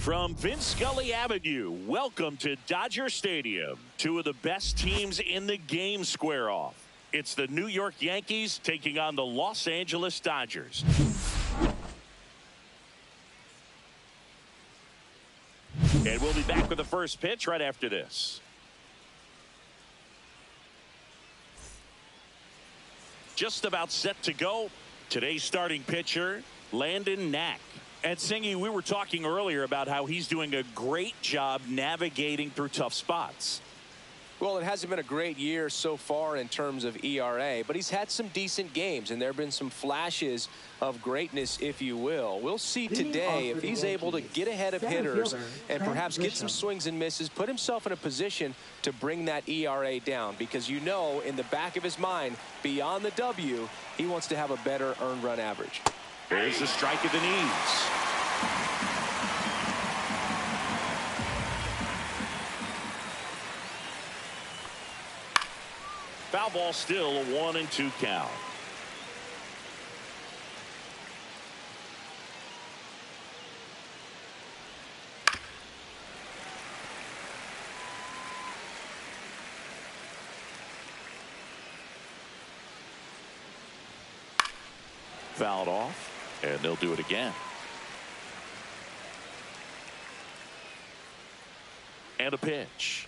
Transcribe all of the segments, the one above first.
From Vince Scully Avenue, welcome to Dodger Stadium. Two of the best teams in the game square off. It's the New York Yankees taking on the Los Angeles Dodgers. And we'll be back with the first pitch right after this. Just about set to go. Today's starting pitcher, Landon Knack. And Singy, we were talking earlier about how he's doing a great job navigating through tough spots. Well, it hasn't been a great year so far in terms of ERA, but he's had some decent games, and there have been some flashes of greatness, if you will. We'll see today if he's able to get ahead of hitters and perhaps get some swings and misses, put himself in a position to bring that ERA down, because you know in the back of his mind, beyond the W, he wants to have a better earned run average. There's the strike at the knees. Foul ball, still a 1-2 count. Fouled off, and they'll do it again. And a pitch.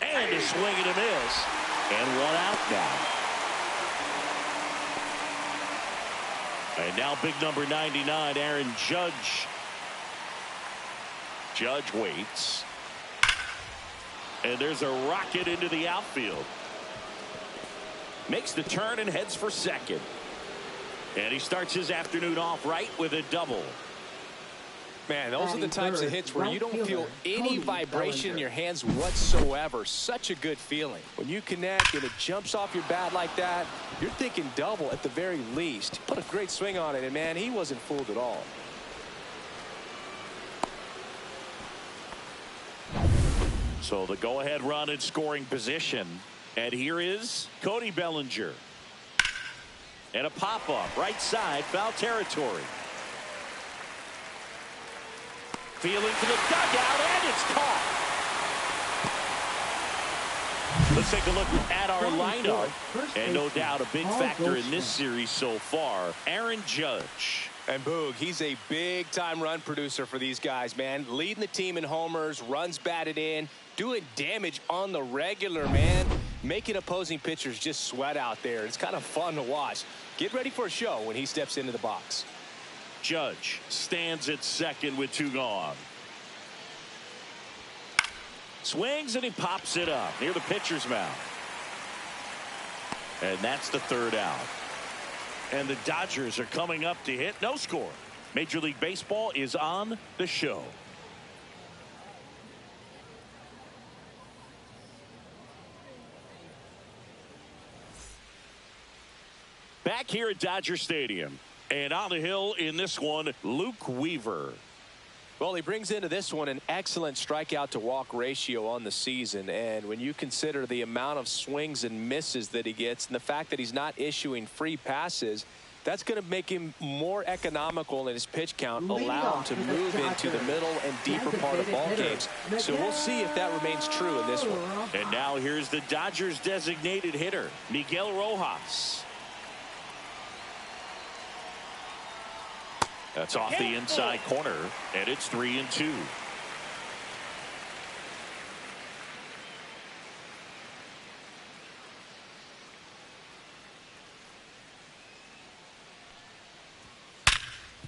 And a swing and a miss. And one out now. And now big number 99, Aaron Judge. Judge waits. And there's a rocket into the outfield. Makes the turn and heads for second. And he starts his afternoon off right with a double. Man, those are the types of hits where you don't feel any vibration in your hands whatsoever. Such a good feeling. When you connect and it jumps off your bat like that, you're thinking double at the very least. He put a great swing on it, and man, he wasn't fooled at all. So the go-ahead run in scoring position. And here is Cody Bellinger. And a pop-up right side, foul territory. Feeling for the dugout, and it's caught. Let's take a look at our lineup. And no doubt a big factor in this series so far, Aaron Judge. And Boog, he's a big-time run producer for these guys, man. Leading the team in homers, runs batted in, doing damage on the regular, man. Making opposing pitchers just sweat out there. It's kind of fun to watch. Get ready for a show when he steps into the box. Judge stands at second with 2 gone. Swings and he pops it up near the pitcher's mound. And that's the 3rd out. And the Dodgers are coming up to hit. No score. Major League Baseball is on the show. Back here at Dodger Stadium. And on the hill in this one, Luke Weaver. Well, he brings into this one an excellent strikeout to walk ratio on the season. And when you consider the amount of swings and misses that he gets and the fact that he's not issuing free passes, that's going to make him more economical in his pitch count, allow him to move into the middle and deeper part of ball games. So we'll see if that remains true in this one. And now here's the Dodgers designated hitter, Miguel Rojas. That's off the inside corner, and it's 3-2.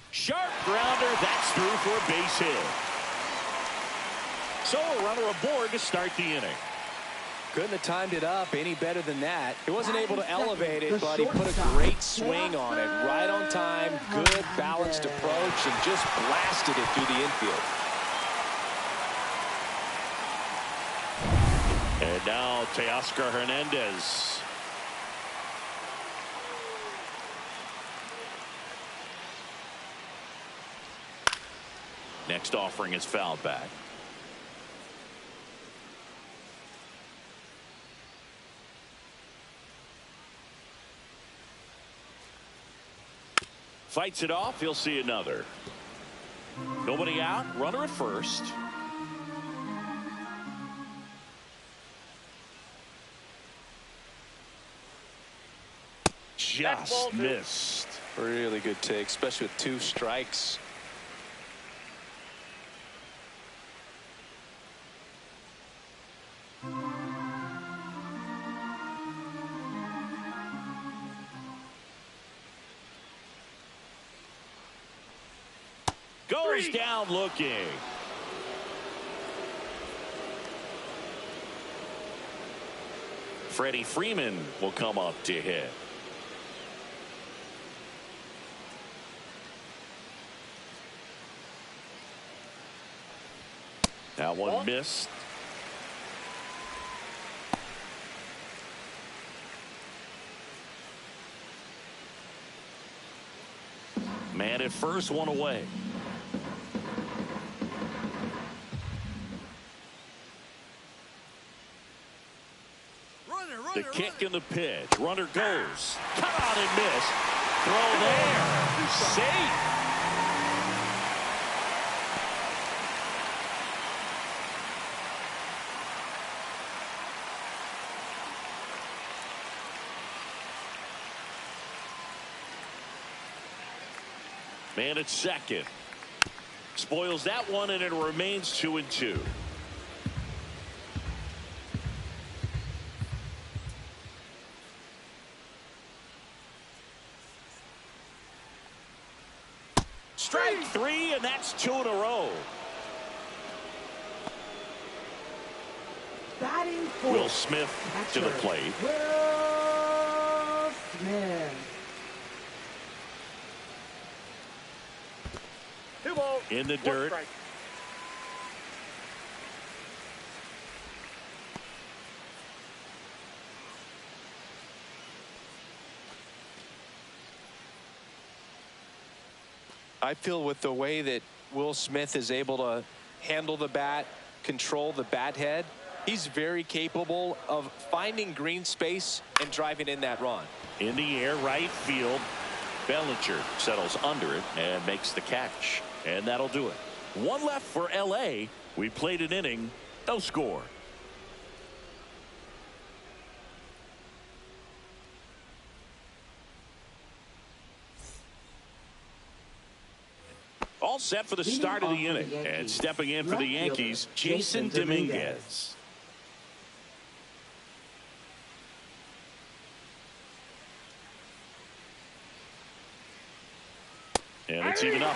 Sharp grounder, that's through for a base hit. So a runner aboard to start the inning. Couldn't have timed it up any better than that. He wasn't able to elevate it, but he put a great swing on it. Right on time, good balanced approach, and just blasted it through the infield. And now Teoscar Hernandez. Next offering is fouled back. Fights it off. He'll see another. Nobody out. Runner at first. Just missed. Really good take, especially with 2 strikes. Goes down looking. Freddie Freeman will come up to hit. That one missed. Man at first, one away. The kick and the pitch. Runner goes. Cut out and miss. Throw there. Safe. Man at second. Spoils that one, and it remains 2-2. Strike 3, and that's 2 in a row. Batting fourth. Will Smith to the plate. Will Smith. In the dirt. I feel with the way that Will Smith is able to handle the bat, control the bat head, he's very capable of finding green space and driving in that run. In the air, right field. Bellinger settles under it and makes the catch. And that'll do it. One left for LA. We played an inning. No score. All set for the start of the inning. And stepping in for the Yankees, Jason Dominguez. And it's even up.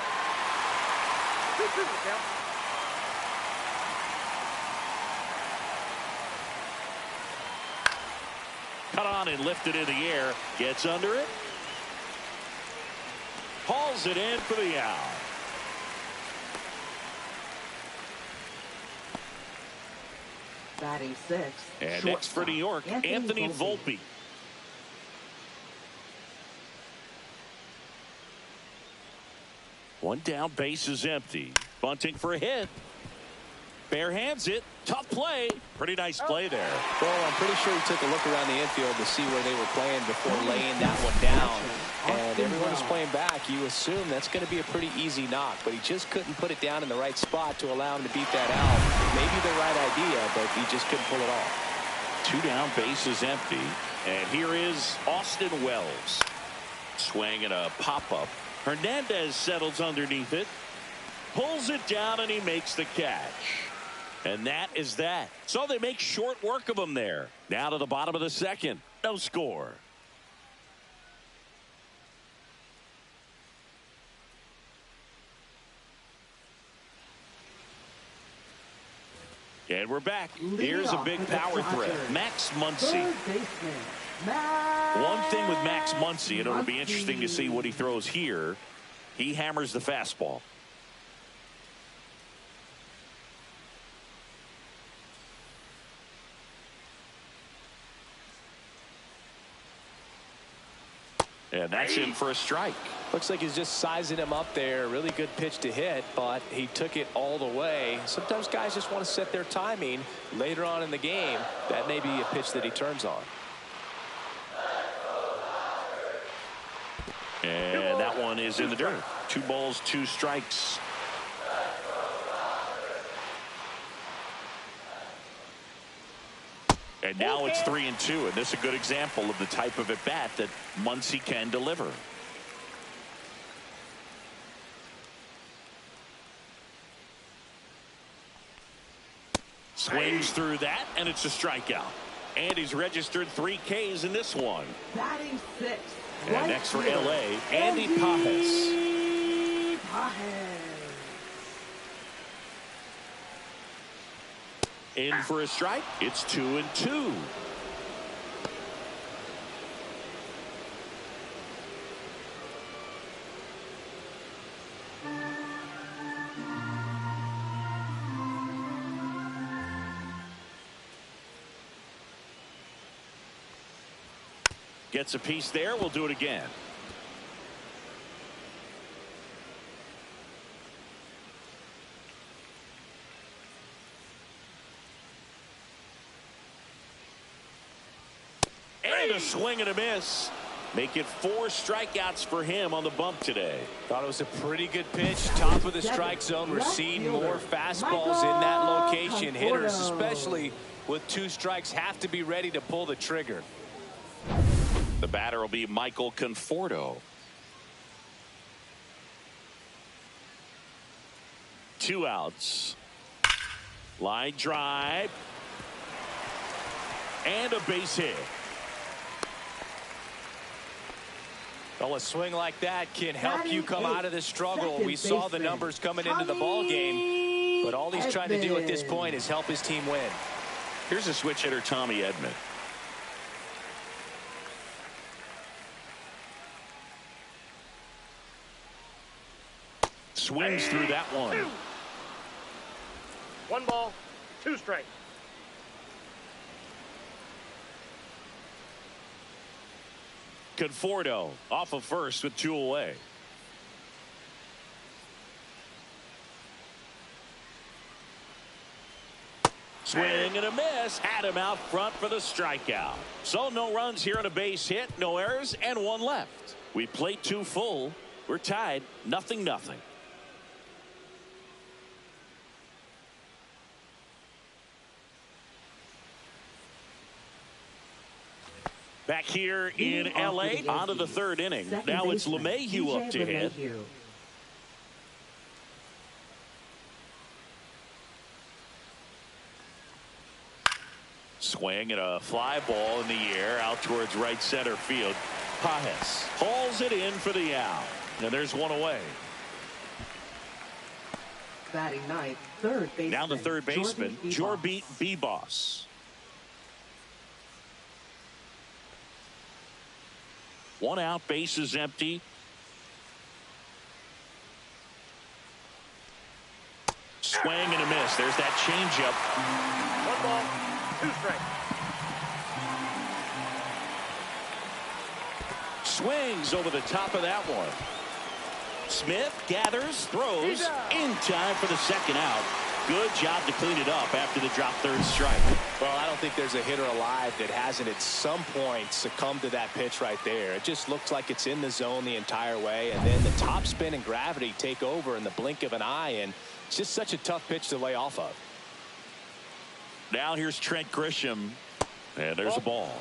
Cut on and lifted in the air. Gets under it. Hauls it in for the out. Batting sixth. And next for New York, Anthony Volpe. One down, base is empty. Bunting for a hit. Bare hands it. Tough play. Pretty nice play there. Well, I'm pretty sure he took a look around the infield to see where they were playing before laying that one down. And everyone's playing back. You assume that's going to be a pretty easy knock, but he just couldn't put it down in the right spot to allow him to beat that out. Maybe the right idea, but he just couldn't pull it off. 2 down, base is empty. And here is Austin Wells. Swing and a pop-up. Hernandez settles underneath it. Pulls it down, and he makes the catch. And that is that. So they make short work of him there. Now to the bottom of the second. No score. And we're back. Here's a big power threat. Max Muncy. One thing with Max Muncy, and it'll be interesting to see what he throws here. He hammers the fastball. And that's in for a strike. Looks like he's just sizing him up there. Really good pitch to hit, but he took it all the way. Sometimes guys just want to set their timing later on in the game. That may be a pitch that he turns on. And that one is in the dirt. 2 balls, 2 strikes. And now it's 3-2, and this is a good example of the type of at-bat that Muncy can deliver. Swings through that, and it's a strikeout. And he's registered 3 Ks in this one. Batting 6. And next for L.A., Andy Pajes. In for a strike. It's 2-2. Gets a piece there. We'll do it again. And a swing and a miss. Make it 4 strikeouts for him on the bump today. Thought it was a pretty good pitch. Top of the strike zone. We're seeing more fastballs in that location. Hitters, especially with 2 strikes, have to be ready to pull the trigger. The batter will be Michael Conforto. 2 outs. Line drive. And a base hit. Well, a swing like that can help you come out of the struggle. We saw the numbers coming into the ball game, but all he's trying to do at this point is help his team win. Here's a switch hitter, Tommy Edman. Swings through that one. 1 ball, 2 strikes. Conforto off of first with 2 away. Swing and a miss. Had him out front for the strikeout. So no runs here on a base hit, no errors, and 1 left. We played 2 full. We're tied 0-0. Back here in L.A. on to the 3rd inning. Now it's LeMahieu up to hit. Swing and a fly ball in the air out towards right center field. Pajes hauls it in for the out. And there's 1 away. Batting 9th, 3rd baseman. Now the 3rd baseman, Jorbeat Bebos. 1 out, base is empty. Swing and a miss. There's that changeup. 1 ball, 2 strikes. Swings over the top of that one. Smith gathers, throws in time for the 2nd out. Good job to clean it up after the drop 3rd strike. Well, I don't think there's a hitter alive that hasn't at some point succumbed to that pitch right there. It just looks like it's in the zone the entire way, and then the top spin and gravity take over in the blink of an eye, and it's just such a tough pitch to lay off of. Now here's Trent Grisham, and there's a ball.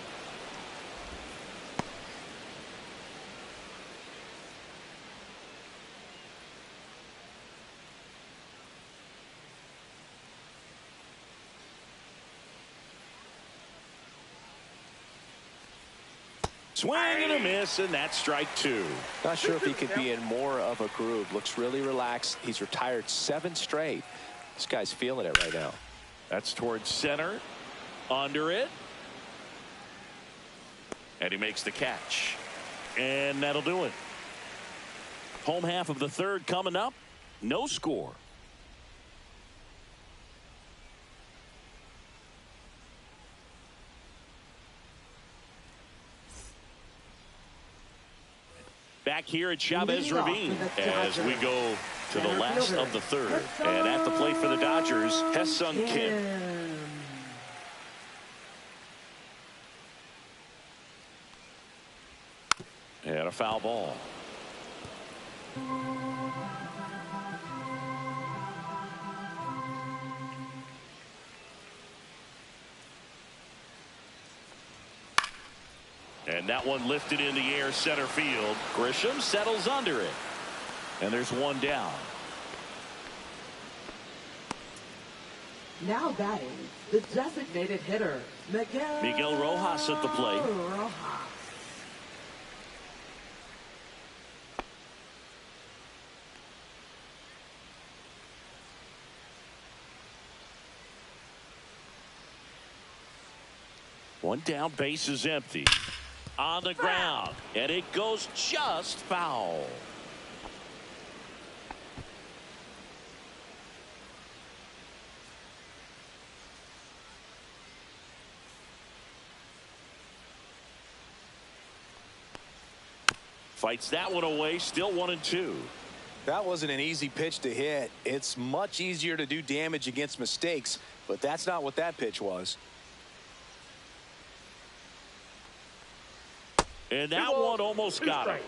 Swing and a miss, and that's strike 2. Not sure if he could be in more of a groove. Looks really relaxed. He's retired 7 straight. This guy's feeling it right now. That's towards center. Under it. And he makes the catch. And that'll do it. Home half of the 3rd coming up. No score. Back here at Chavez Ravine as we go to the last of the 3rd. And at the plate for the Dodgers, Ha-Seong Kim. And a foul ball. And that one lifted in the air center field. Grisham settles under it. And there's one down. Now batting, the designated hitter, Miguel Rojas at the plate. Rojas. One down, base is empty. On the ground, and it goes just foul. Fights that one away, still 1-2. That wasn't an easy pitch to hit. It's much easier to do damage against mistakes, but that's not what that pitch was. And that one almost got him.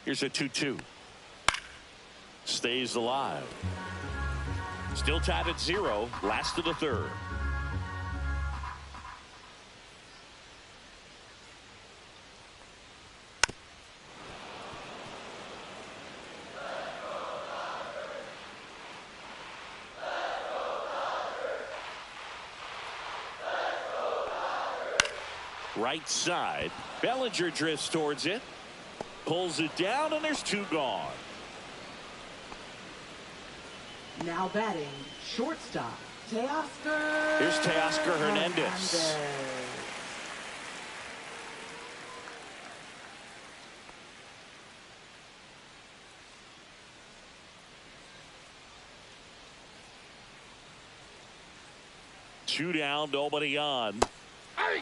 Here's a 2-2. Stays alive. Still tied at 0. Last of the third. Right side. Bellinger drifts towards it. Pulls it down, and there's 2 gone. Now batting, shortstop, Teoscar. Here's Teoscar Hernandez. Two down, nobody on. Hey!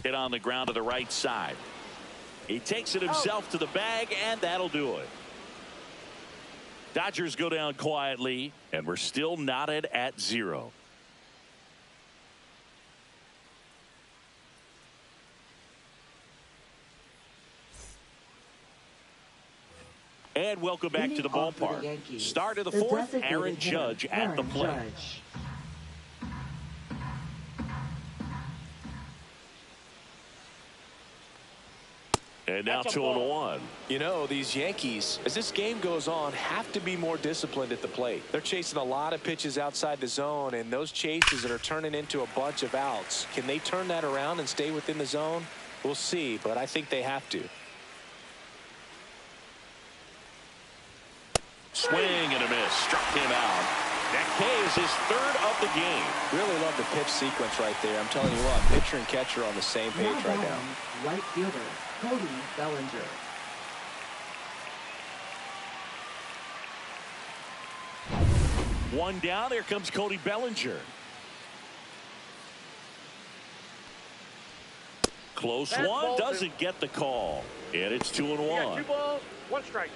Hit on the ground to the right side. He takes it himself to the bag, and that'll do it. Dodgers go down quietly, and we're still knotted at 0. And welcome back to the ballpark. Start of the fourth, Aaron Judge at the plate. And now 2-1. You know, these Yankees, as this game goes on, have to be more disciplined at the plate. They're chasing a lot of pitches outside the zone, and those chases that are turning into a bunch of outs. Can they turn that around and stay within the zone? We'll see, but I think they have to. Swing and a miss. Struck him out. That K is his 3rd of the game. Really love the pitch sequence right there. I'm telling you what, pitcher and catcher on the same page right now. Right fielder, Cody Bellinger. One down. Here comes Cody Bellinger. Close one. Doesn't get the call. And it's 2-1. Yeah, 2 balls, 1 strike.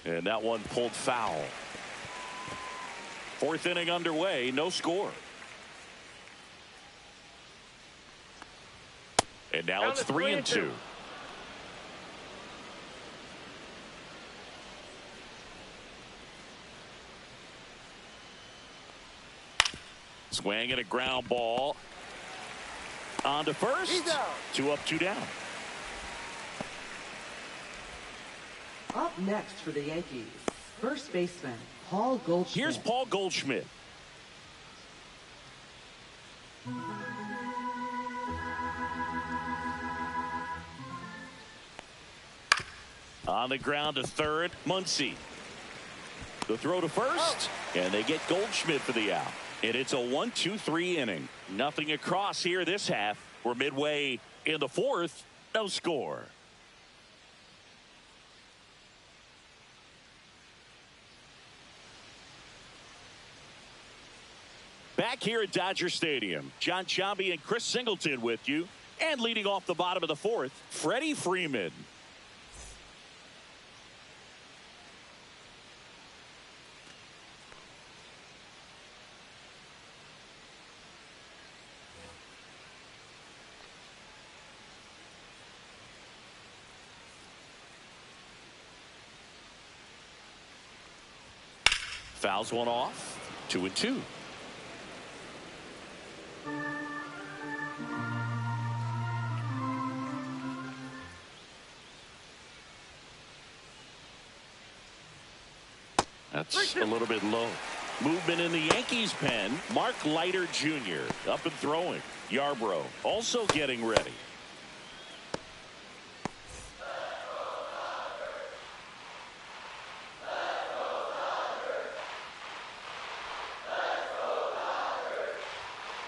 And that one pulled foul. 4th inning underway. No score. And now it's 3-2. Swing and a ground ball. On to first. 2 up, 2 down. Up next for the Yankees, first baseman, Paul Goldschmidt. Here's Paul Goldschmidt. On the ground to third, Muncy. The throw to first, and they get Goldschmidt for the out. And it's a 1-2-3 inning. Nothing across here this half. We're midway in the 4th. No score. Back here at Dodger Stadium, John Chambi and Chris Singleton with you. And leading off the bottom of the fourth, Freddie Freeman. Fouls one off. 2-2. That's a little bit low. Movement in the Yankees pen. Mark Leiter Jr. up and throwing. Yarbrough also getting ready.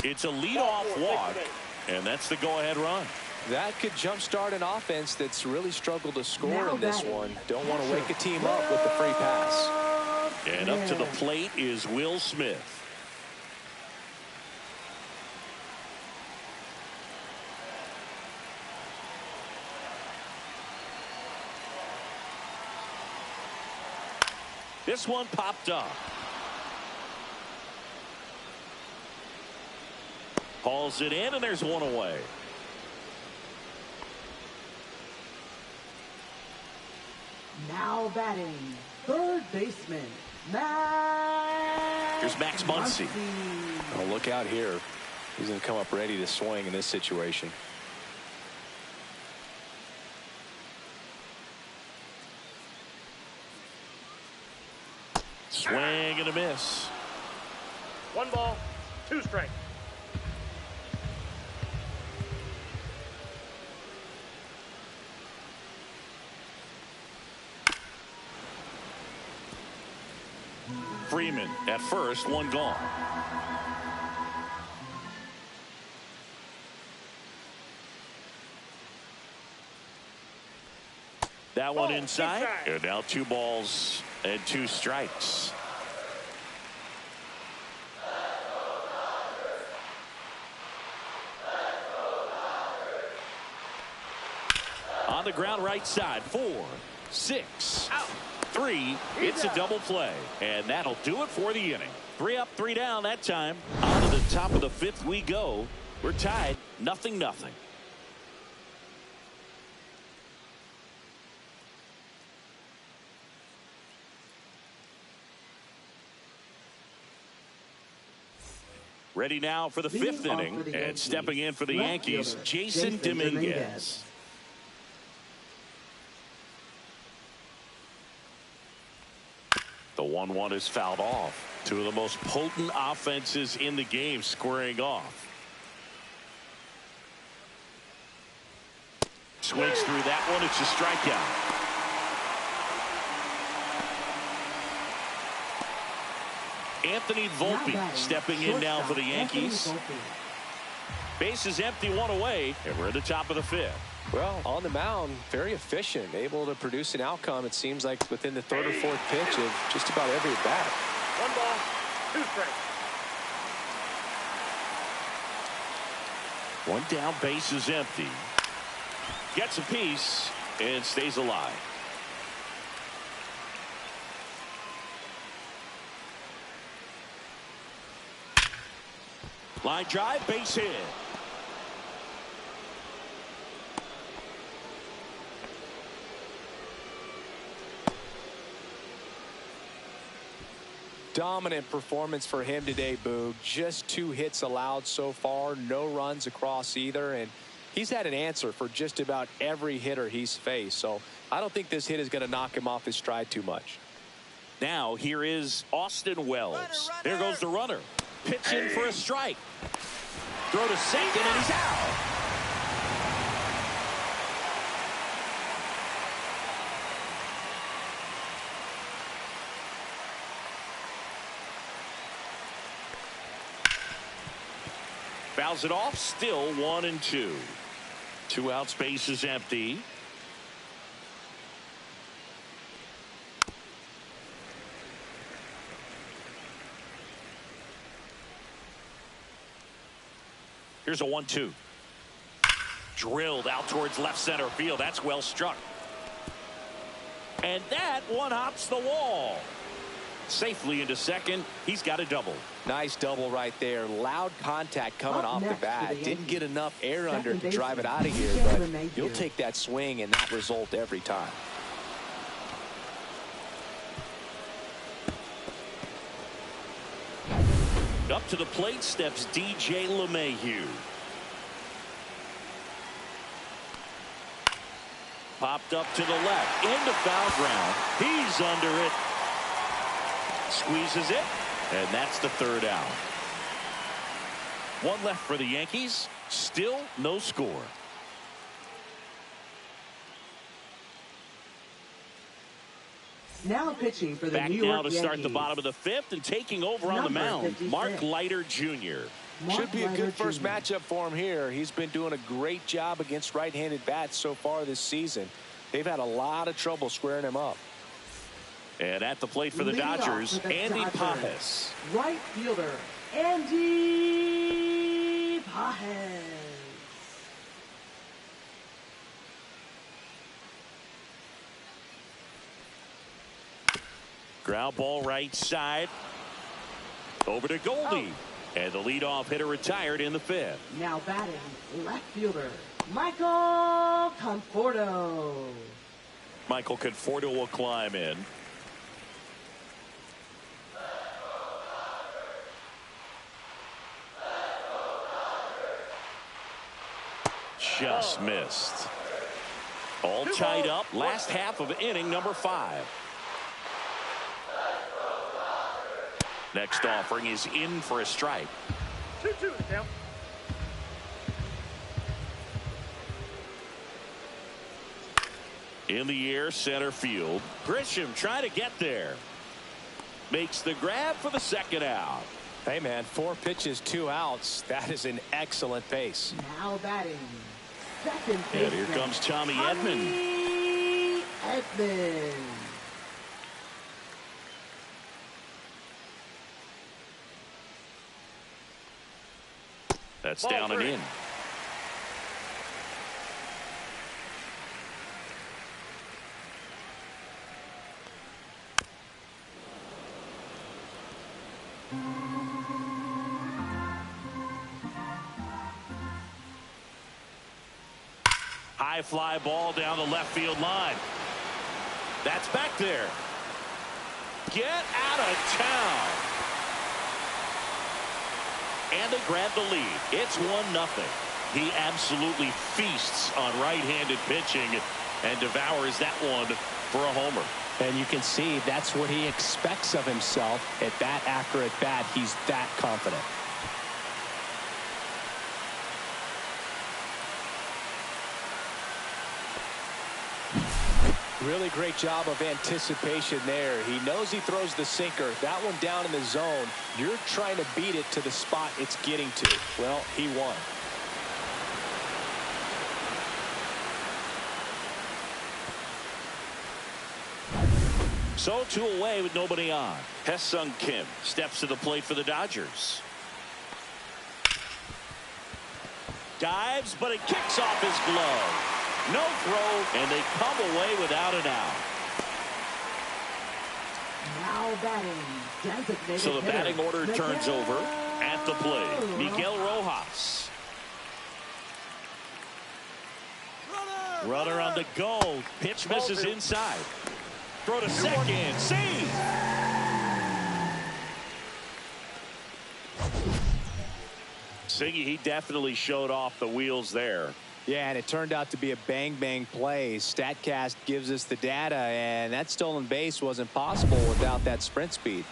It's a leadoff walk, and that's the go-ahead run. That could jumpstart an offense that's really struggled to score in this one. Don't want to wake a team up with the free pass. And up to the plate is Will Smith. This one popped up. Hauls it in, and there's one away. Now batting, third baseman, Max. Here's Max Muncy. Oh, look out here. He's going to come up ready to swing in this situation. Swing and a miss. 1 ball, 2 strikes. Freeman at first, one gone. That one inside. And now 2 balls and 2 strikes. On the ground right side. 4, 6, 3. It's a double play. And that'll do it for the inning. 3 up, 3 down that time. On to the top of the 5th we go. We're tied 0-0. Ready now for the 5th inning, and stepping in for the Yankees, Jason Dominguez. The 1-1 is fouled off. 2 of the most potent offenses in the game squaring off. Swings through that one. It's a strikeout. Anthony Volpe stepping in now for the Yankees. Base is empty, 1 away, and we're at the top of the 5th. Well, on the mound, very efficient, able to produce an outcome, it seems like, within the 3rd or 4th pitch of just about every at bat. 1 ball, 2 strikes. 1 down, base is empty. Gets a piece and stays alive. Line drive, base hit. Dominant performance for him today, Boog. Just 2 hits allowed so far, no runs across either, and he's had an answer for just about every hitter he's faced. So I don't think this hit is going to knock him off his stride too much. Now here is Austin Wells. There goes the runner. Pitching for a strike. Throw to second, and he's out. Fouls it off. Still 1-2. 2 outs, base is empty. Here's a 1-2. Drilled out towards left center field. That's well struck. And that one hops the wall. Safely into second. He's got a double. Nice double right there. Loud contact coming off the bat. Didn't get enough air under to drive it out of here, but you'll take that swing and that result every time. Up to the plate steps DJ LeMahieu. Popped up to the left into foul ground. He's under it. Squeezes it, and that's the third out. One left for the Yankees. Still no score. Now pitching for the Back New York now to Yankees. Start the bottom of the fifth and taking over on the mound. 56. Mark Leiter Jr. Should be a good first Jr. matchup for him here. He's been doing a great job against right-handed bats so far this season. They've had a lot of trouble squaring him up. And at the plate for the Leading off Dodgers, for the Andy Dodgers, Pages. Right fielder, Andy Pages. Ground ball right side. Over to Goldie. And the leadoff hitter retired in the fifth. Now batting, left fielder, Michael Conforto. Michael Conforto will climb in. Just missed. All tied up. Last half of inning number 5. Next offering is in for a strike. 2-2 the count. In the air, center field. Grisham trying to get there. Makes the grab for the second out. Hey, man, 4 pitches, 2 outs. That is an excellent pace. Now batting, second And baseman. here comes Tommy Edman. Tommy Edman. That's Ball down and 3. in. High fly ball down the left field line. That's back there. Get out of town. And they grab the lead. It's 1-0. He absolutely feasts on right-handed pitching and devours that one for a homer. And you can see that's what he expects of himself at that accurate bat. He's that confident. Really great job of anticipation there. He knows he throws the sinker. That one down in the zone. You're trying to beat it to the spot it's getting to. Well, he won. So 2 away with nobody on. Hesung Kim steps to the plate for the Dodgers. Dives, but it kicks off his glove. No throw, and they come away without an out. Now batting, designated So the hitter, batting order turns Miguel over at the plate. Miguel Rojas. Rojas. Runner on the go. Pitch misses inside. Throw to second. Save. Siggy, he definitely showed off the wheels there. Yeah, and it turned out to be a bang-bang play. StatCast gives us the data, and that stolen base wasn't possible without that sprint speed.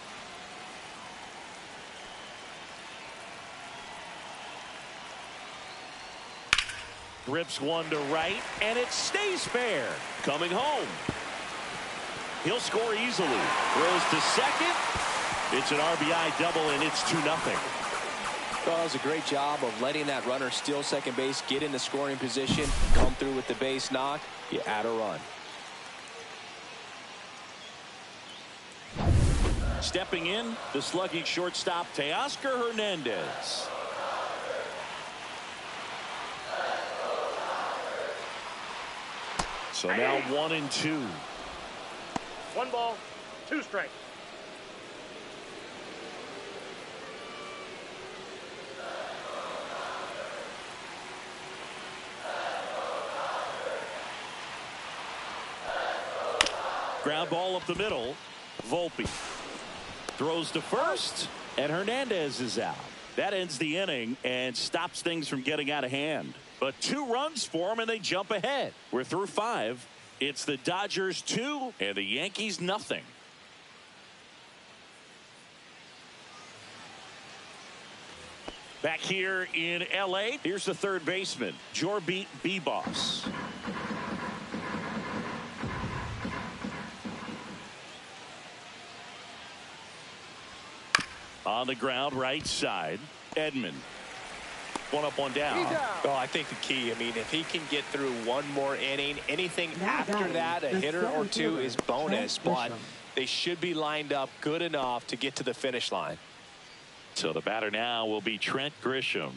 Rips one to right, and it stays fair. Coming home. He'll score easily. Throws to second. It's an RBI double, and it's 2-0. Well, it was a great job of letting that runner steal second base, get in the scoring position, come through with the base knock. You add a run. Stepping in, the slugging shortstop, Teoscar Hernandez. So now 1-2. 1 ball, 2 strikes. Ground ball up the middle. Volpe throws to first, and Hernandez is out. That ends the inning and stops things from getting out of hand. But 2 runs for them, and they jump ahead. We're through 5. It's the Dodgers 2 and the Yankees nothing. Back here in L.A., here's the third baseman, Jorby Beboss. On the ground, right side, Edman. 1 up, 1 down. Well, I think the key, I mean, if he can get through 1 more inning, anything after that, a hitter or 2 is bonus, but they should be lined up good enough to get to the finish line. So the batter now will be Trent Grisham.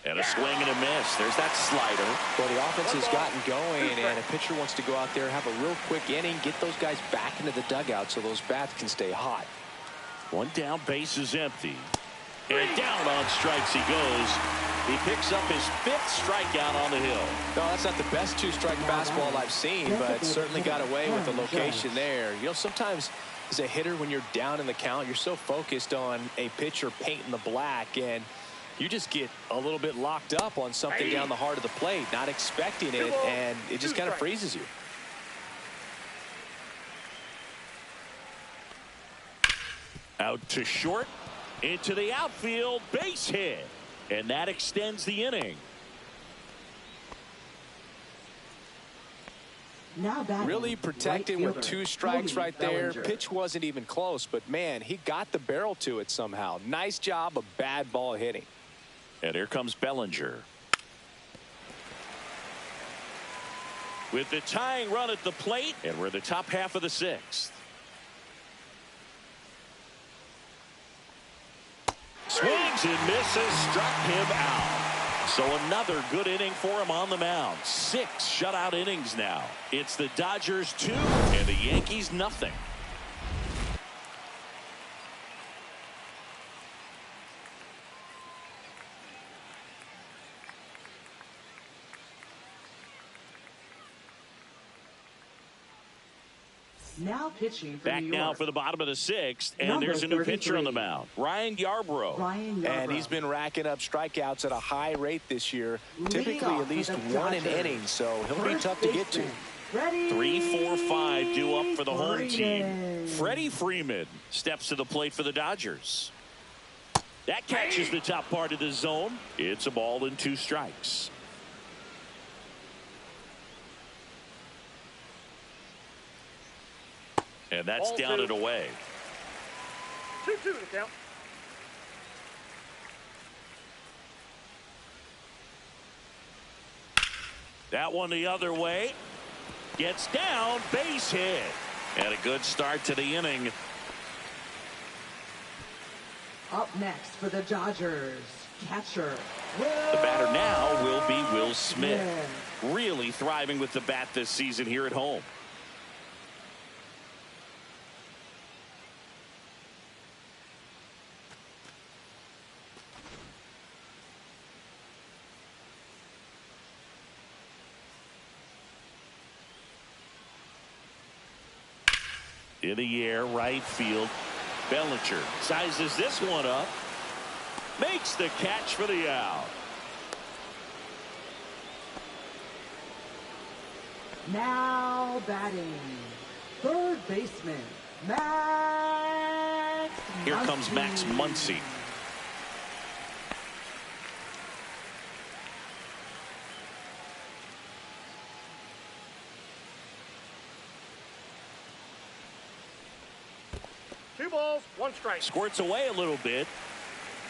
And a swing and a miss. There's that slider. Well, the offense has gotten going, and a pitcher wants to go out there, have a real quick inning, get those guys back into the dugout so those bats can stay hot. 1 down, base is empty. And down on strikes he goes. He picks up his 5th strikeout on the hill. No, that's not the best 2-strike fastball I've seen, but certainly got away with the location there. You know, sometimes as a hitter, when you're down in the count, you're so focused on a pitcher painting the black, and you just get a little bit locked up on something down the heart of the plate, not expecting it, and it just kind of freezes you. Out to short, into the outfield, base hit. And that extends the inning. Now really protected with 2 strikes right there. Bellinger. Pitch wasn't even close, but man, he got the barrel to it somehow. Nice job of bad ball hitting. And here comes Bellinger. With the tying run at the plate, and we're in the top half of the 6th. Swings and misses, struck him out. So another good inning for him on the mound. 6 shutout innings now. It's the Dodgers 2 and the Yankees nothing. Now pitching for Back New now York. for the bottom of the 6th, and Number there's a new pitcher 33. on the mound, Ryan Yarbrough. And he's been racking up strikeouts at a high rate this year, typically at least 1 an inning, so he'll be tough to get to. 3, 4, 5 due up for the home team. Freddie Freeman steps to the plate for the Dodgers. That catches the top part of the zone. It's a ball and 2 strikes. And that's Ball down 2. and away. 2-2 to count. That one the other way. Gets down, base hit. And a good start to the inning. Up next for the Dodgers, catcher. The batter now will be Will Smith. Really thriving with the bat this season here at home. In the air, right field. Bellinger sizes this one up. Makes the catch for the out. Now batting, third baseman, Max. Here comes Max Muncy. Two balls, 1 strike. Squirts away a little bit.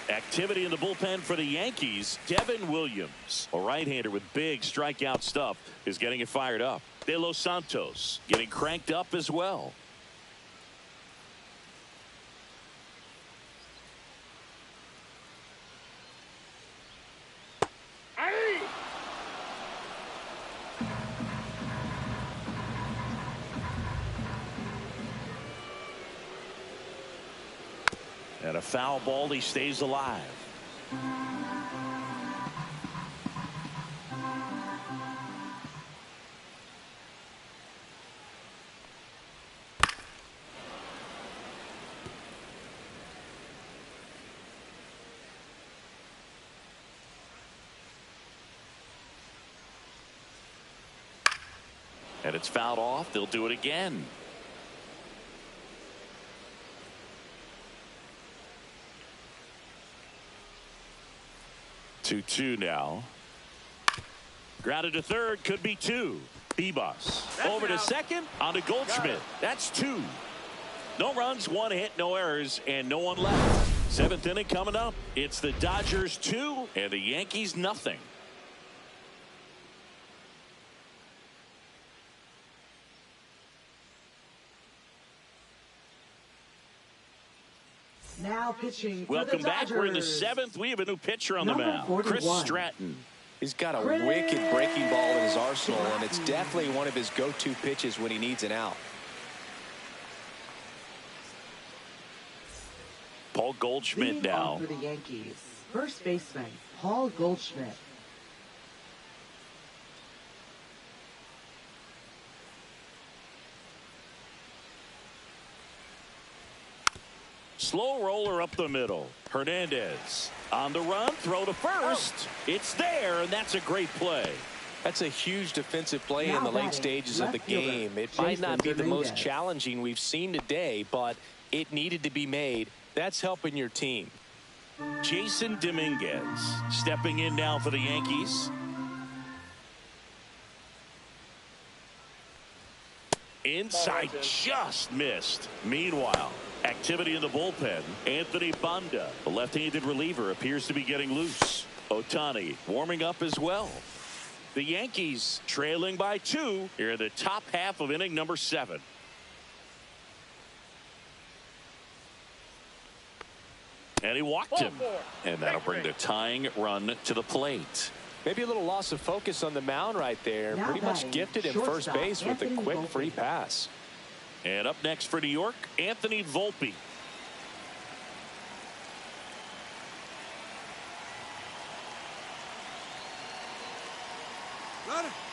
Activity in the bullpen for the Yankees. Devin Williams, a right-hander with big strikeout stuff, is getting it fired up. De Los Santos getting cranked up as well. a foul ball. He stays alive. And it's fouled off. They'll do it again. Two now. Grounded to third. Could be two. Bebus over to second. On to Goldschmidt. That's two. No runs, one hit, no errors, and no one left. Seventh inning coming up. It's the Dodgers 2 and the Yankees nothing. Now pitching for Welcome the back. We're in the Dodgers. seventh. We have a new pitcher on the Number mound. 41. Chris Stratton. He's got a wicked breaking ball in his arsenal, and it's definitely one of his go-to pitches when he needs an out. Paul Goldschmidt Leading now. off for the Yankees, first baseman Paul Goldschmidt. Slow roller up the middle. Hernandez on the run. Throw to first. It's there, and that's a great play. That's a huge defensive play Now in the late batting, stages of the left fielder, game. It might not be the most Hernandez. challenging we've seen today, but it needed to be made. That's helping your team. Jason Dominguez stepping in now for the Yankees. Inside, just missed. Meanwhile, activity in the bullpen. Anthony Banda, the left-handed reliever, appears to be getting loose. Ohtani warming up as well. The Yankees trailing by 2 here in the top half of inning number 7. And he walked him. And that'll bring the tying run to the plate. Maybe a little loss of focus on the mound right there. Now Pretty much batting, gifted in first shortstop, base with a Anthony quick Volpe. free pass. And up next for New York, Anthony Volpe.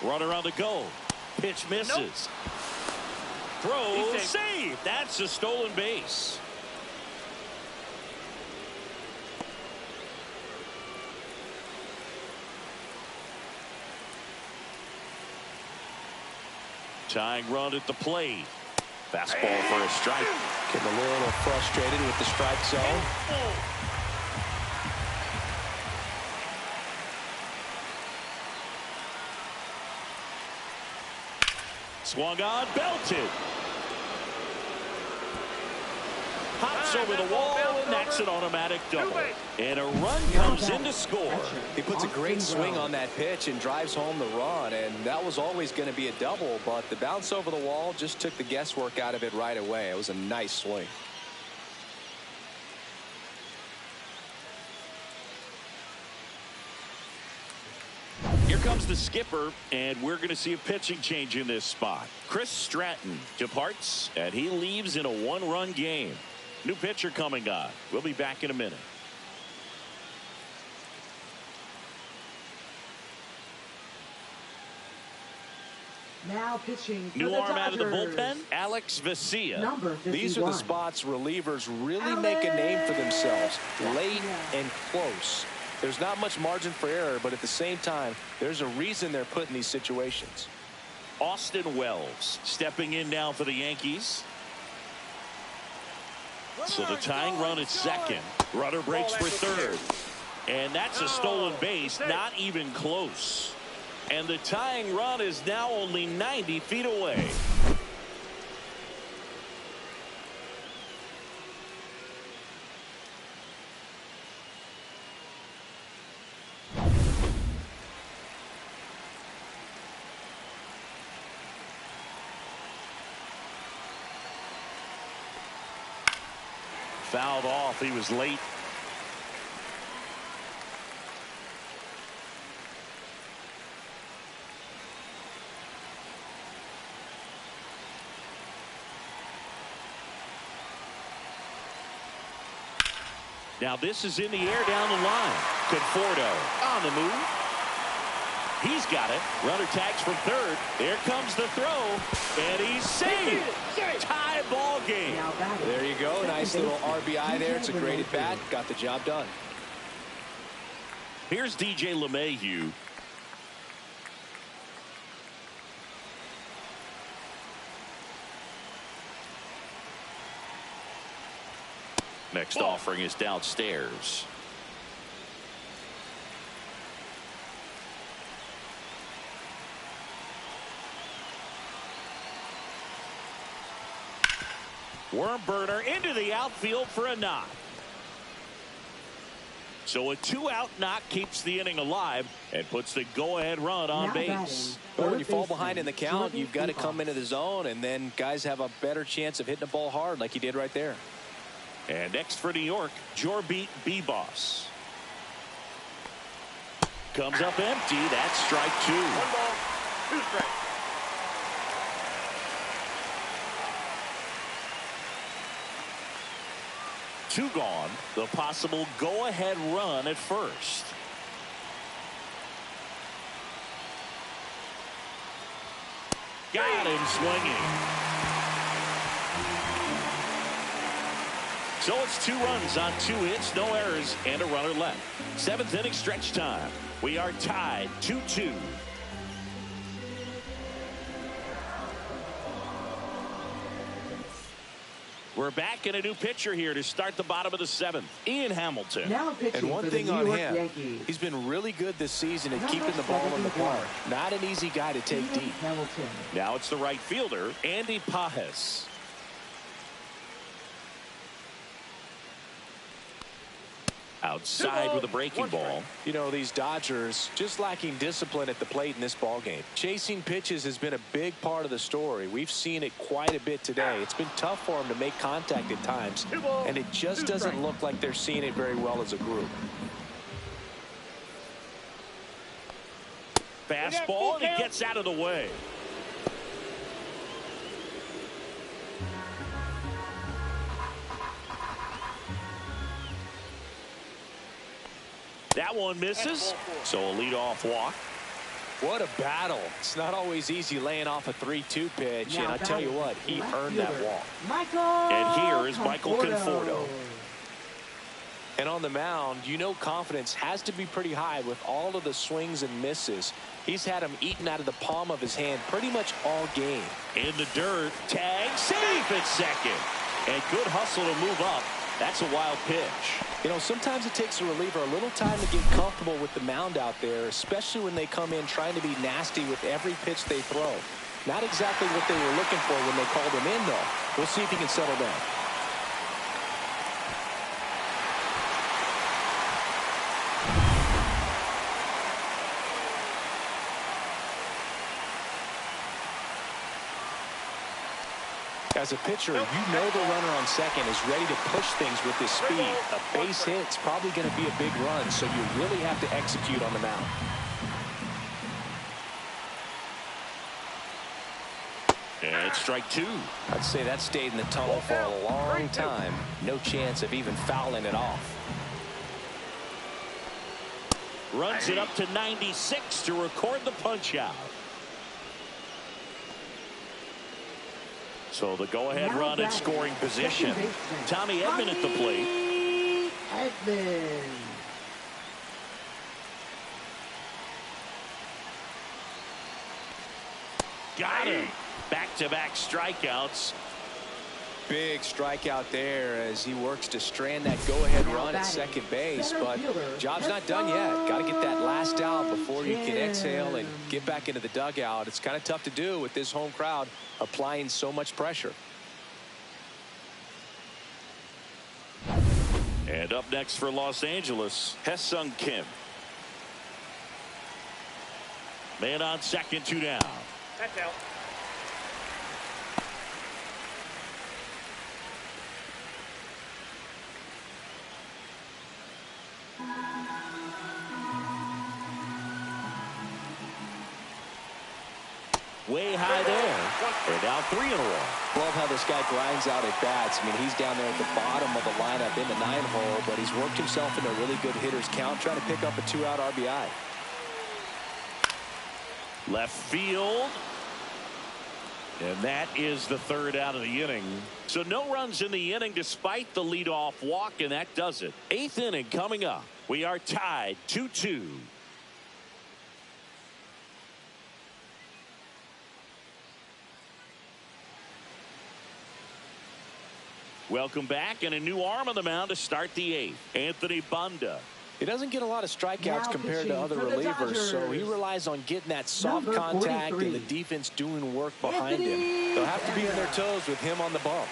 Runner on the go. Pitch misses. Nope. Throw He's safe. save. That's a stolen base. Tying run at the plate. Fastball for a strike. Getting a little frustrated with the strike zone. Swung on, belted. Hops over the wall, and that's an automatic double. And a run comes in to score. He puts a great swing on that pitch and drives home the run, and that was always going to be a double, but the bounce over the wall just took the guesswork out of it right away. It was a nice swing. Here comes the skipper, and we're going to see a pitching change in this spot. Chris Stratton departs, and he leaves in a 1-run game. New pitcher coming on. We'll be back in a minute. Now pitching for New the arm out of the Dodgers. bullpen, Alex Vesia. Number 51. These are the spots relievers really make a name for themselves. Late and close. There's not much margin for error, but at the same time, there's a reason they're put in these situations. Austin Wells stepping in now for the Yankees. So the tying run at second. Runner breaks for third. And that's a stolen base, not even close. And the tying run is now only 90 feet away. Fouled off. He was late. Now this is in the air down the line. Conforto on the move. He's got it. Runner tags from third. There comes the throw. And he's saved. Tie ball game. There you go. Nice little RBI there. It's a great at bat. Got the job done. Here's DJ LeMahieu. Next offering is downstairs. Worm burner into the outfield for a knock. So a 2-out knock keeps the inning alive and puts the go-ahead run on base. But when you fall behind in the count, you've got to come into the zone, and then guys have a better chance of hitting the ball hard like he did right there. And next for New York, Jorbit Bibas. Comes up empty. That's strike 2. 1 ball, 2 strikes. Two gone. The possible go-ahead run at first. Got him swinging. So it's 2 runs on 2 hits, no errors, and a runner left. 7th inning stretch time. We are tied 2-2. We're back in a new pitcher here to start the bottom of the 7th. Ian Hamilton. Now pitching And one for thing the New on York him, Yankees. he's been really good this season at keeping the ball in the park. Not an easy guy to take deep. Hamilton. Now it's the right fielder, Andy Pajes. Outside with a breaking ball. You know, these Dodgers just lacking discipline at the plate in this ball game. Chasing pitches has been a big part of the story. We've seen it quite a bit today. It's been tough for them to make contact at times, and it just doesn't look like they're seeing it very well as a group. Fastball, and he gets out of the way. That one misses, so a leadoff walk. What a battle. It's not always easy laying off a 3-2 pitch, and I tell you what, he earned that walk. And here is Michael Conforto. And on the mound, you know confidence has to be pretty high with all of the swings and misses. He's had him eaten out of the palm of his hand pretty much all game. In the dirt, tag, safe at second. And good hustle to move up. That's a wild pitch. You know, sometimes it takes a reliever a little time to get comfortable with the mound out there, especially when they come in trying to be nasty with every pitch they throw. Not exactly what they were looking for when they called him in, though. We'll see if he can settle down. As a pitcher, you know the runner on second is ready to push things with his speed. A base hit's probably going to be a big run, so you really have to execute on the mound. And it's strike 2. I'd say that stayed in the tunnel for a long time. No chance of even fouling it off. Runs it up to 96 to record the punch out. So the go-ahead run in scoring position. Tommy Edman at the plate. Edman. Got him. Back-to-back strikeouts. Big strikeout there as he works to strand that go-ahead run at second base, but job's not done yet. Got to get that last out before you can exhale and get back into the dugout. It's kind of tough to do with this home crowd applying so much pressure. And up next for Los Angeles, Ha-Seong Kim. Man on second, 2 down. That's out. Way high there. And now 3-1. Love how this guy grinds out at bats. I mean, he's down there at the bottom of the lineup in the 9-hole, but he's worked himself into a really good hitter's count, trying to pick up a 2-out RBI. Left field. And that is the 3rd out of the inning. So no runs in the inning despite the leadoff walk, and that does it. 8th inning coming up. We are tied 2-2. Welcome back, and a new arm on the mound to start the 8th. Anthony Banda. He doesn't get a lot of strikeouts compared to other relievers, so he relies on getting that soft contact and the defense doing work behind him. They'll have to be on their toes with him on the bump.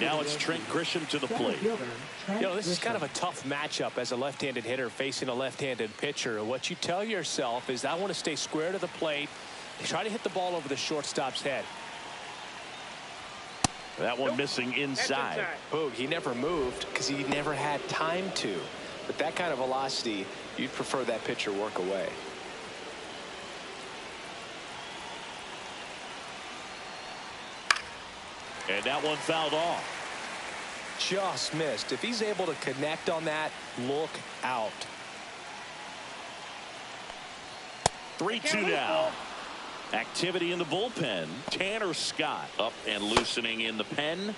Now it's Trent Grisham to the plate. You know, this is kind of a tough matchup as a left-handed hitter facing a left-handed pitcher. What you tell yourself is, I want to stay square to the plate, try to hit the ball over the shortstop's head. That one missing inside. Oh, he never moved because he never had time to. But that kind of velocity, you'd prefer that pitcher work away. And that one fouled off. Just missed. If he's able to connect on that, look out. 3-2 now. Activity in the bullpen. Tanner Scott up and loosening in the pen.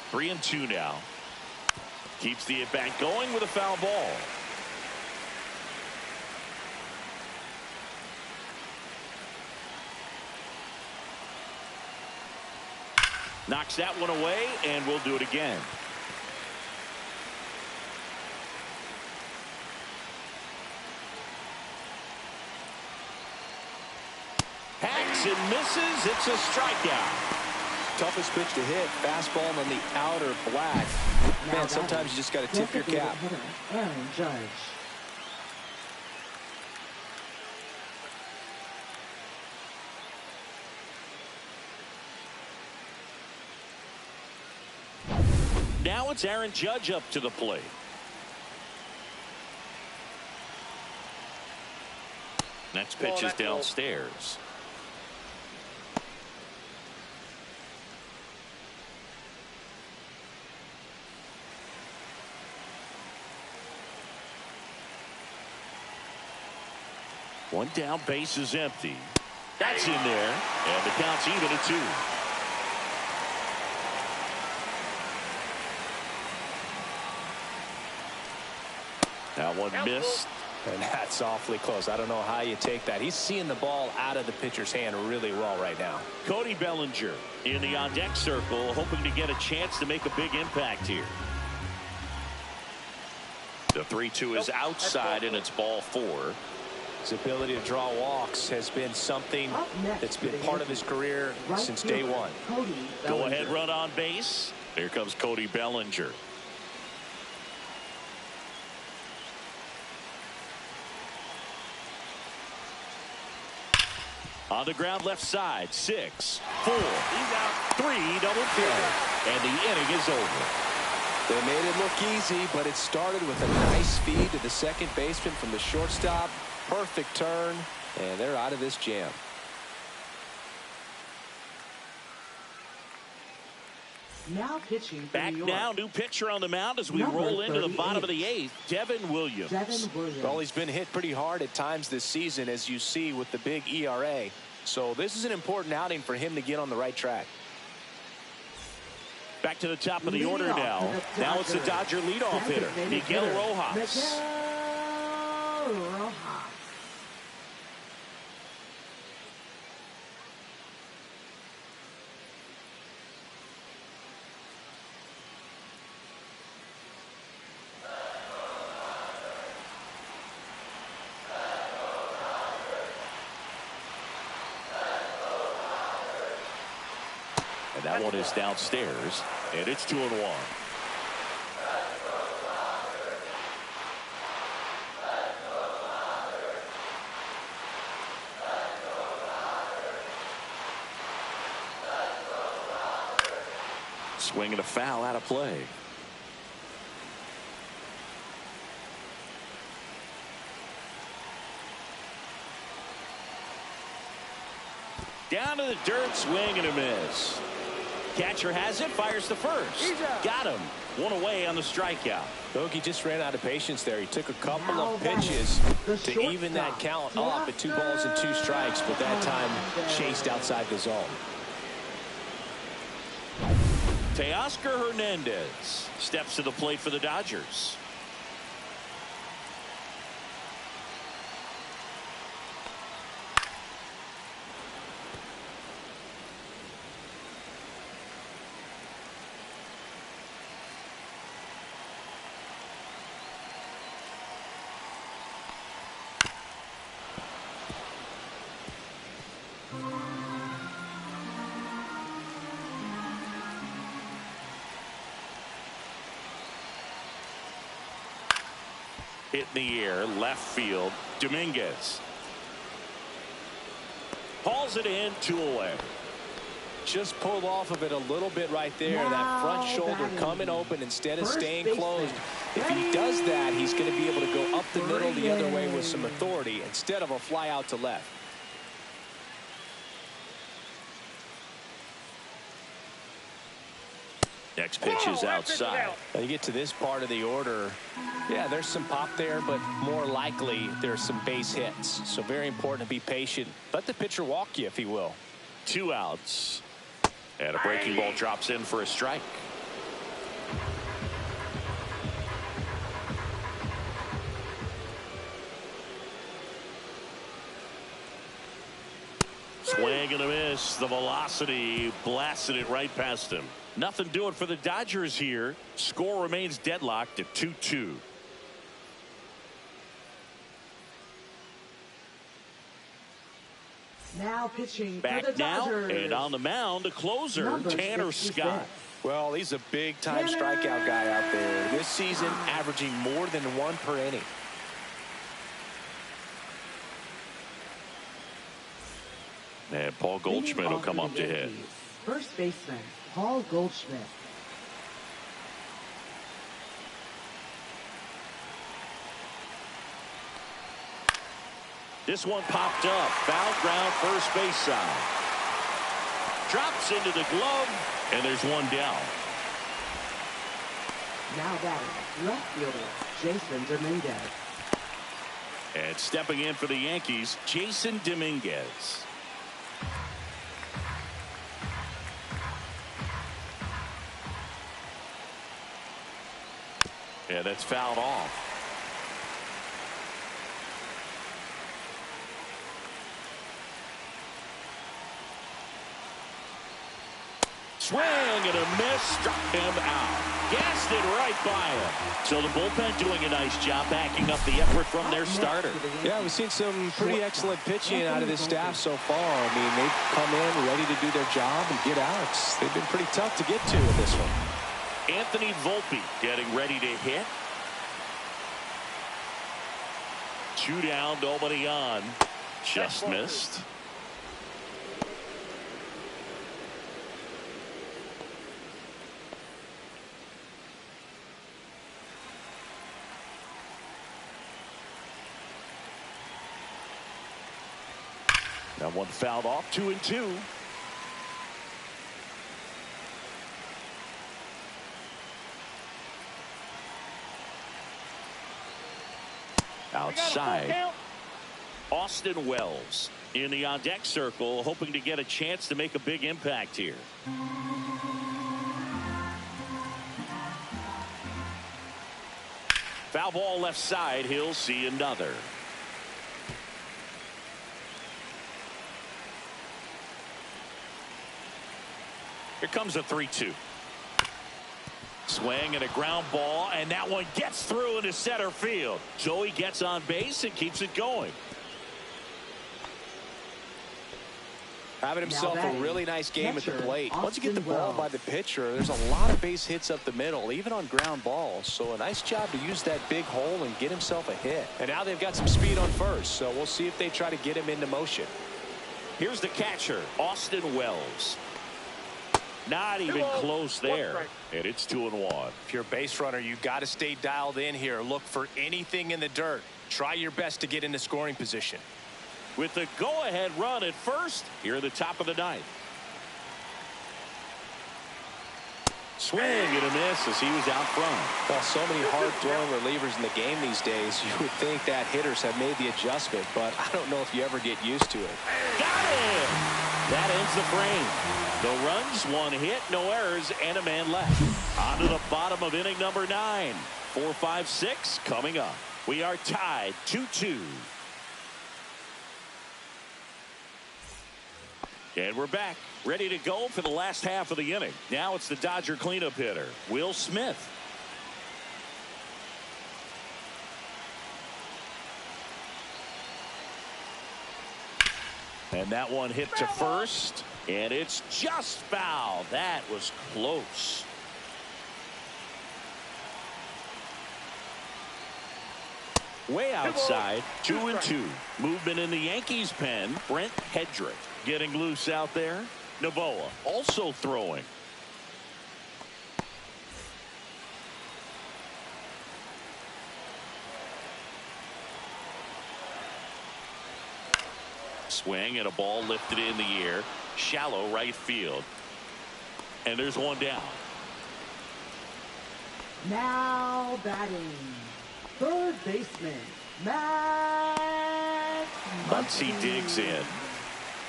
Three and 2 now. Keeps the at-bat going with a foul ball. Knocks that one away, and we'll do it again. Hacks and misses. It's a strikeout. Toughest pitch to hit, fastball on the outer black. Man, sometimes you just got to tip your cap. Aaron Judge. Now it's Aaron Judge up to the plate. Next pitch is downstairs. One down, base is empty. That's in there, and the count's even at 2. That one missed. And that's awfully close. I don't know how you take that. He's seeing the ball out of the pitcher's hand really well right now. Cody Bellinger in the on-deck circle, hoping to get a chance to make a big impact here. The 3-2 is outside, and it's ball 4. His ability to draw walks has been something that's been part of his career since day one. Go ahead run on base. Here comes Cody Bellinger. On the ground left side. 6, 4, 3 double play. And the inning is over. They made it look easy, but it started with a nice feed to the second baseman from the shortstop. Perfect turn, and they're out of this jam. Now pitching for Back New York. now, new pitcher on the mound as we roll into the bottom of the 8th. Devin Williams. Well, he's been hit pretty hard at times this season, as you see with the big ERA. So this is an important outing for him to get on the right track. Back to the top of the order now. Now it's the Dodger leadoff hitter, Miguel Rojas. And that one is downstairs, and it's 2-1. Swing and a foul out of play. Down to the dirt, swing and a miss. Catcher has it, fires to first. Got him. One away on the strikeout. Bogey just ran out of patience there. He took a couple of pitches to even that count up at 2 balls and 2 strikes, but that time chased outside the zone. Teoscar Hernandez steps to the plate for the Dodgers. Hit in the air, left field. Dominguez hauls it in, 2 away. Just pulled off of it a little bit right there. That front shoulder coming open instead of staying closed. If he does that, he's going to be able to go up the middle the other way with some authority instead of a fly out to left. Next pitch is outside. Now you get to this part of the order. Yeah, there's some pop there, but more likely there's some base hits. So very important to be patient. Let the pitcher walk you, if he will. 2 outs. And a breaking ball drops in for a strike. Swing and a miss. The velocity blasted it right past him. Nothing doing for the Dodgers here. Score remains deadlocked at 2-2. Now pitching back for the now Dodgers. And on the mound, the closer, Number Tanner 66. Scott. Well, he's a big-time strikeout guy out there. This season, averaging more than 1 per inning. And Paul Goldschmidt will come up to hit. First baseman, Paul Goldschmidt. This one popped up. Foul ground, first base side. Drops into the glove, and there's one down. Now batting, left fielder, Jason Dominguez. And stepping in for the Yankees, Jason Dominguez. Yeah, that's fouled off. Swing and a miss, struck him out. Gassed it right by him. So the bullpen doing a nice job backing up the effort from their starter. Yeah, we've seen some pretty excellent pitching out of this staff so far. I mean, they've come in ready to do their job and get outs. They've been pretty tough to get to in this one. Anthony Volpe getting ready to hit. 2 down, nobody on. Just missed. That one fouled off, 2-2. Outside, Austin Wells in the on-deck circle, hoping to get a chance to make a big impact here. Foul ball left side. He'll see another. Here comes a 3-2. Swing and a ground ball, and that one gets through into center field. Joey gets on base and keeps it going. Having himself a really nice game at the plate. Once you get the ball by the pitcher, there's a lot of base hits up the middle, even on ground balls. So a nice job to use that big hole and get himself a hit. And now they've got some speed on first, so we'll see if they try to get him into motion. Here's the catcher, Austin Wells. Not even close there. And it's 2-1. If you're a base runner, you got to stay dialed in here. Look for anything in the dirt. Try your best to get into scoring position. With the go-ahead run at first, here at the top of the ninth. Swing and a miss as he was out front. Well, so many hard-throwing relievers in the game these days, you would think that hitters have made the adjustment, but I don't know if you ever get used to it. Got it! That ends the frame. No runs, 1 hit, no errors, and a man left. On to the bottom of inning number 9. 4, 5, 6 coming up. We are tied 2-2. And we're back, ready to go for the last half of the inning. Now it's the Dodger cleanup hitter, Will Smith. And that one hit to first, and it's just foul. That was close. Way outside, 2-2. Movement in the Yankees pen. Brent Hedrick getting loose out there. Novoa also throwing. Swing and a ball lifted in the air. Shallow right field. And there's one down. Now batting, third baseman, Matt Muncy digs in.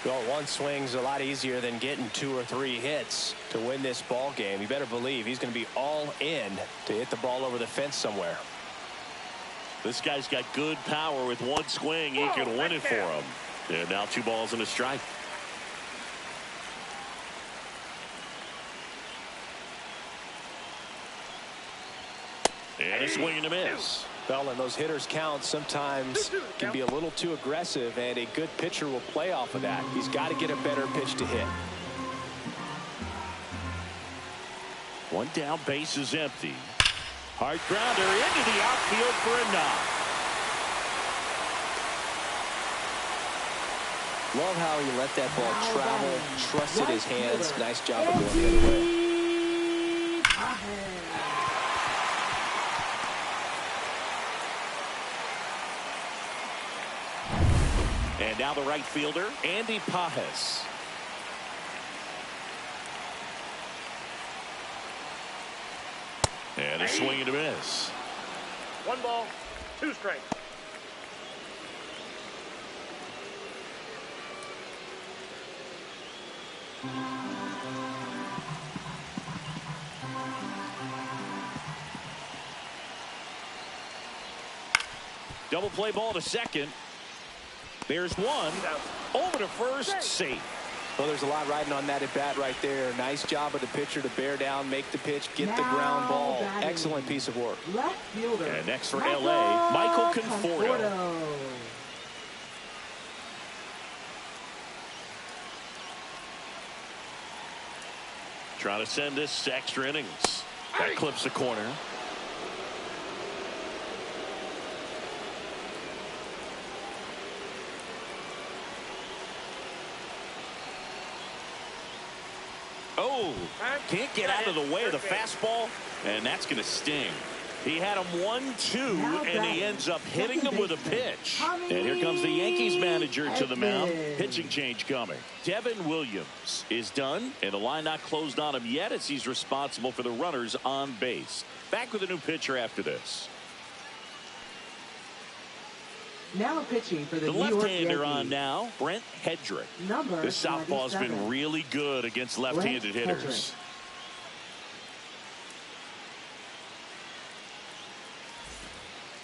Well, one swing's a lot easier than getting 2 or 3 hits to win this ball game. You better believe he's going to be all in to hit the ball over the fence somewhere. This guy's got good power. With one swing, he can win it for him. And now 2 balls and a strike. And a swing and a miss. Well, and those hitters count sometimes can be a little too aggressive, and a good pitcher will play off of that. He's got to get a better pitch to hit. One down, base is empty. Hard grounder into the outfield for a knock. Love how he let that ball travel, trusted his hands. Nice job of going the other way. And now the right fielder, Andy Pajes. And a swing and a miss. 1 ball, 2 strikes. Double play ball to second. There's one. Over to first. Safe. Well, there's a lot riding on that at bat right there. Nice job of the pitcher to bear down, make the pitch, get the ground ball. Excellent piece of work. Left fielder. And next for LA, Michael Conforto. Trying to send this to extra innings. That clips the corner. Oh, can't get out of the way of the fastball, and that's going to sting. He had him 1-2, and he ends up hitting him with a pitch. And here comes the Yankees manager to the mound. Pitching change coming. Devin Williams is done, and the line not closed on him yet as he's responsible for the runners on base. Back with a new pitcher after this. Now pitching for the New York left-hander Yankees. on now, Brent Hedrick. This southpaw's been really good against left-handed hitters.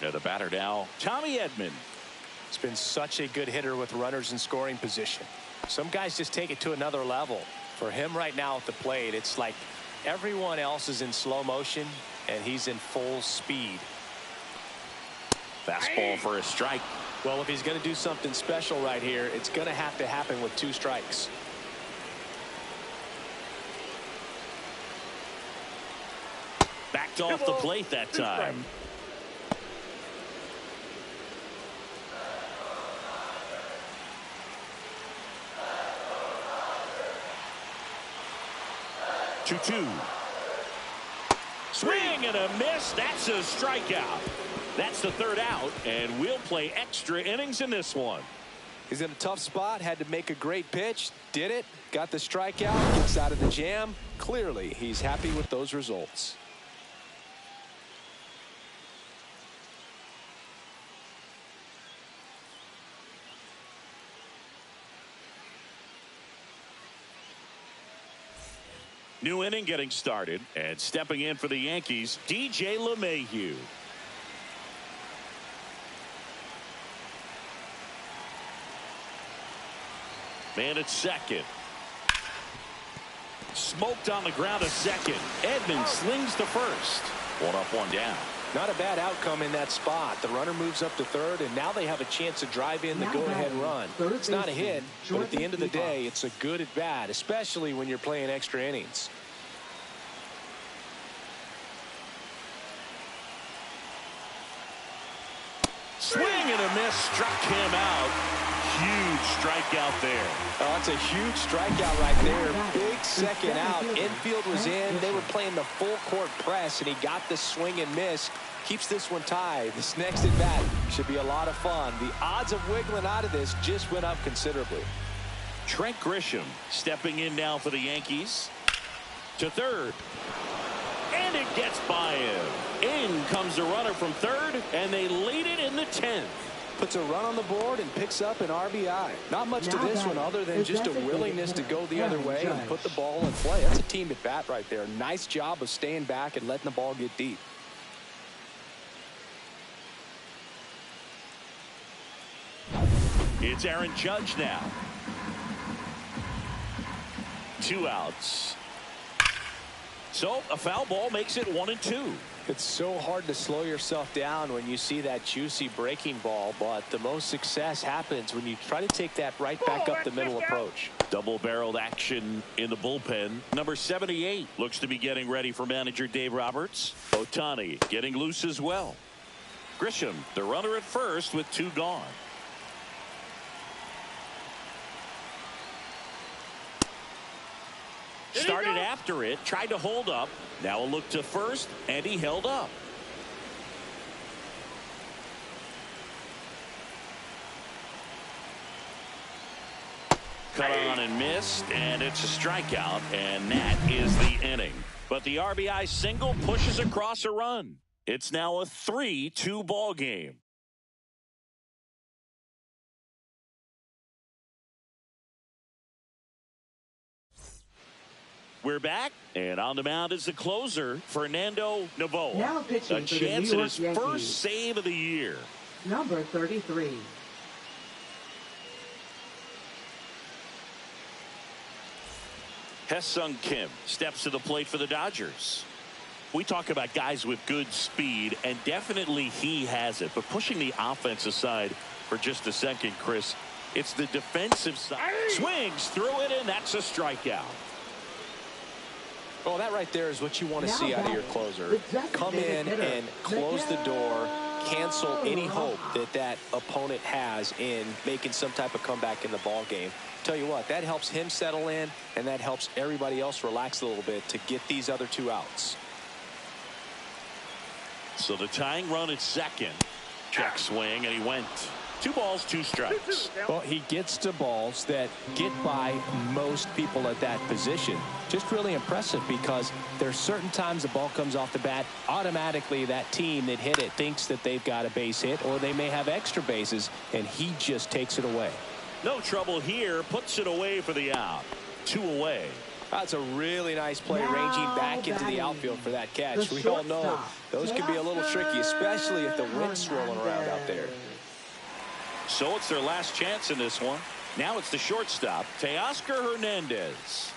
Now the batter now, Tommy Edman. It's been such a good hitter with runners in scoring position. Some guys just take it to another level. For him right now at the plate, it's like everyone else is in slow motion, and he's in full speed. Fastball for a strike. Well, if he's going to do something special right here, it's going to have to happen with 2 strikes. Backed off the plate that time. 2-2. Swing and a miss. That's a strikeout. That's the third out, and we'll play extra innings in this one. He's in a tough spot, had to make a great pitch, did it, got the strikeout, gets out of the jam. Clearly, he's happy with those results. New inning getting started, and stepping in for the Yankees, DJ LeMahieu. Man at second. Smoked on the ground at second. Edman slings to first. One up, one down. Not a bad outcome in that spot. The runner moves up to third, and now they have a chance to drive in the go-ahead run. It's not a hit, but at the end of the day, it's a good at-bat, especially when you're playing extra innings. Swing and a miss. Struck him out. Huge strikeout there. Oh, that's a huge strikeout right there. Big second out. Infield was in. They were playing the full court press, and he got the swing and miss. Keeps this one tied. This next at bat should be a lot of fun. The odds of wiggling out of this just went up considerably. Trent Grisham stepping in now for the Yankees. To third. And it gets by him. In comes the runner from third, and they lead it in the 10th. Puts a run on the board and picks up an RBI. Not much to this one other than just a willingness to go the other way and put the ball in play. That's a team at bat right there. Nice job of staying back and letting the ball get deep. It's Aaron Judge now. 2 outs. So a foul ball makes it 1-2. It's so hard to slow yourself down when you see that juicy breaking ball, but the most success happens when you try to take that right back up the middle approach. Double-barreled action in the bullpen. Number 78 looks to be getting ready for manager Dave Roberts. Ohtani getting loose as well. Grisham, the runner at first with 2 gone. Started after it, tried to hold up. Now a look to first, and he held up. Cut on and missed, and it's a strikeout, and that is the inning. But the RBI single pushes across a run. It's now a 3-2 ball game. We're back, and on the mound is the closer, Fernando Novoa. Now pitching a for the chance New at York his Yankees. first save of the year. Number 33. Hye-Sung Kim steps to the plate for the Dodgers. We talk about guys with good speed, and definitely he has it. But pushing the offense aside for just a second, Chris, it's the defensive side. Swings through it, and that's a strikeout. Well, that right there is what you want to see out of your closer. Come in and close the door, cancel any hope that that opponent has in making some type of comeback in the ball game. Tell you what, that helps him settle in, and that helps everybody else relax a little bit to get these other 2 outs. So the tying run at second. Check swing, and he went. 2 balls, 2 strikes. Well, he gets to balls that get by most people at that position. Just really impressive, because there's certain times the ball comes off the bat, automatically that team that hit it thinks that they've got a base hit, or they may have extra bases, and he just takes it away. No trouble here, puts it away for the out. 2 away. That's a really nice play, ranging back into the outfield for that catch. We all know those can be a little tricky, especially if the wind's swirling around out there. So it's their last chance in this one. Now it's the shortstop, Teoscar Hernandez.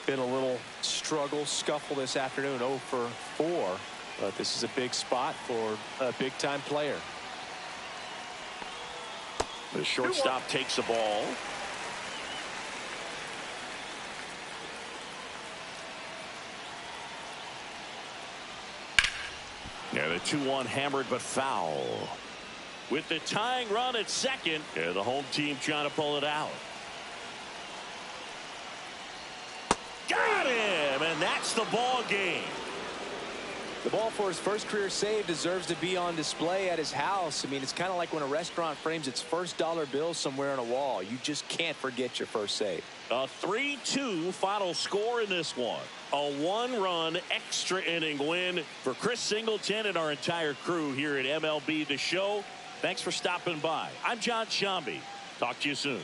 Been a little struggle, scuffle this afternoon, 0 for 4. But this is a big spot for a big-time player. The shortstop takes the ball. Yeah, the 2-1 hammered but foul. With the tying run at second, the home team trying to pull it out. Got him, and And that's the ball game. The ball for his first career save deserves to be on display at his house. I mean, it's kind of like when a restaurant frames its first dollar bill somewhere on a wall. You just can't forget your first save. A 3-2 final score in this one. A 1-run extra inning win for Chris Singleton and our entire crew here at MLB The Show. Thanks for stopping by. I'm John Shambi. Talk to you soon.